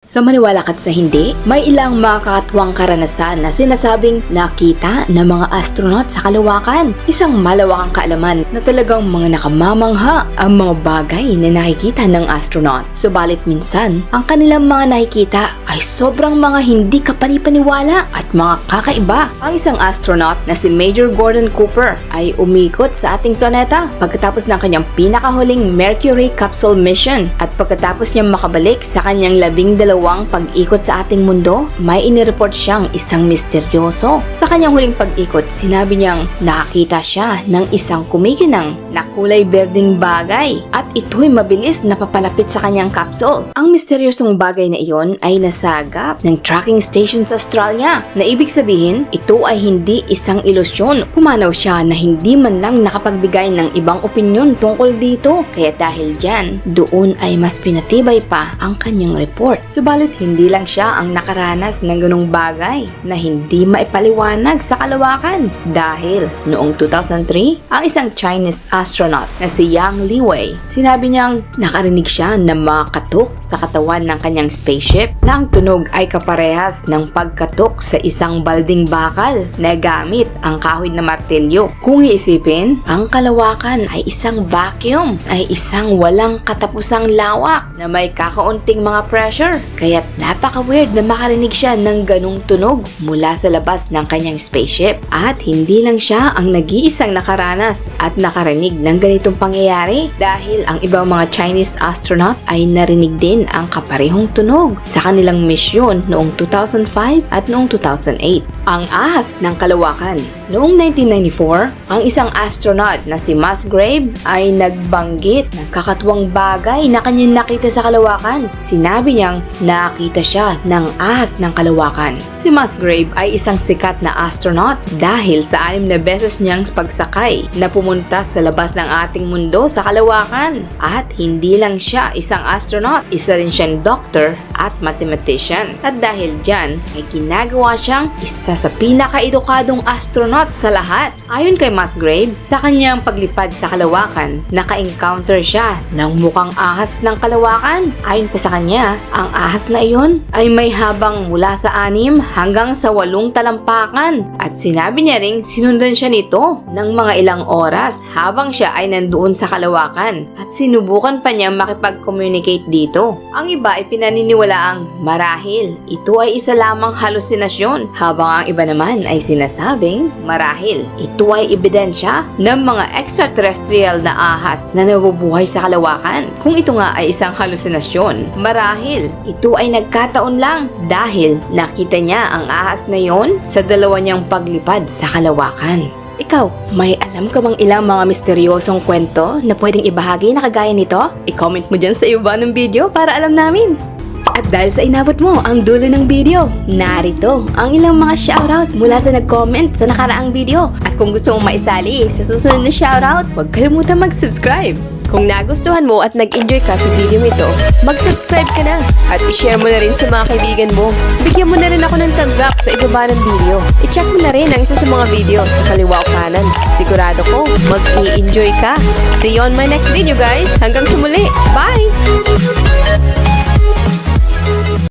Sa maniwala at sa hindi, may ilang makakatuwang karanasan na sinasabing nakita ng mga astronaut sa kalawakan. Isang malawakang kaalaman na talagang mga nakamamangha ang mga bagay na nakikita ng astronaut. Subalit minsan, ang kanilang mga nakikita ay sobrang mga hindi kapanipaniwala at mga kakaiba. Ang isang astronaut na si Major Gordon Cooper ay umikot sa ating planeta pagkatapos ng kanyang pinakahuling Mercury capsule mission at pagkatapos niyang makabalik sa kanyang 12 pag-ikot sa ating mundo, may inireport siyang isang misteryoso. Sa kanyang huling pag-ikot, sinabi niyang nakakita siya ng isang kumikinang na kulay berdeng bagay at ito'y mabilis na papalapit sa kanyang capsule. Ang misteryosong bagay na iyon ay nasagap ng tracking station sa Australia na ibig sabihin, ito ay hindi isang ilusyon. Pumanaw siya na hindi man lang nakapagbigay ng ibang opinyon tungkol dito. Kaya dahil dyan, doon ay mas pinatibay pa ang kanyang report. Subalit hindi lang siya ang nakaranas ng ganung bagay na hindi maipaliwanag sa kalawakan dahil noong 2003, ang isang Chinese astronaut na si Yang Liwei, sinabi niyang nakarinig siya ng mga katok sa katawan ng kanyang spaceship na ang tunog ay kaparehas ng pagkatok sa isang balding bakal na gamit ang kahoy na martilyo. Kung iisipin, ang kalawakan ay isang vacuum, ay isang walang katapusang lawak na may kakaunting mga pressure. Kaya't napaka-weird na makarinig siya ng ganung tunog mula sa labas ng kanyang spaceship. At hindi lang siya ang nag-iisang nakaranas at nakarinig ng ganitong pangyayari dahil ang ibang mga Chinese astronaut ay narinig din ang kaparehong tunog sa kanilang misyon noong 2005 at noong 2008. Ang ahas ng kalawakan. Noong 1994, ang isang astronaut na si Musgrave ay nagbanggit ng kakatuwang bagay na kanyang nakita sa kalawakan. Sinabi niyang nakita siya ng ahas ng kalawakan. Si Musgrave ay isang sikat na astronaut dahil sa 6 na beses niyang pagsakay na pumunta sa labas ng ating mundo sa kalawakan. At hindi lang siya isang astronaut, isa rin siyang doctor at mathematician. At dahil dyan, ay ginagawa siyang isa sa pinaka-edukadong astronaut sa lahat. Ayon kay Musgrave, sa kanyang paglipad sa kalawakan, naka-encounter siya ng mukhang ahas ng kalawakan. Ayon pa sa kanya, ang ahas na iyon ay may habang mula sa 6 hanggang sa 8 talampakan. At sinabi niya ring sinundan siya nito ng mga ilang oras habang siya ay nandoon sa kalawakan. At sinubukan pa niya makipag-communicate dito. Ang iba ay pinaniniwalaang marahil ito ay isa lamang halusinasyon, habang ang iba naman ay sinasabing marahil ito ay ebidensya ng mga extraterrestrial na ahas na nabubuhay sa kalawakan. Kung ito nga ay isang halusinasyon, marahil ito ay nagkataon lang dahil nakita niya ang ahas na yon sa dalawa niyang paglipad sa kalawakan. Ikaw, may alam ka bang ilang mga misteryosong kwento na pwedeng ibahagi na kagaya nito? I-comment mo dyan sa iba ng video para alam namin. At dahil sa inabot mo ang dulo ng video, narito ang ilang mga shoutout mula sa nag-comment sa nakaraang video. At kung gusto mong maisali sa susunod na shoutout, huwag kalimutan mag-subscribe. Kung nagustuhan mo at nag-enjoy ka sa video ito, mag-subscribe ka na at i-share mo na rin sa mga kaibigan mo. Bigyan mo na rin ako ng thumbs up sa ibaba ng video. I-check mo na rin ang isa sa mga video sa kaliwa o kanan. Sigurado ko, mag-i-enjoy ka. See you on my next video guys. Hanggang sa muli. Bye!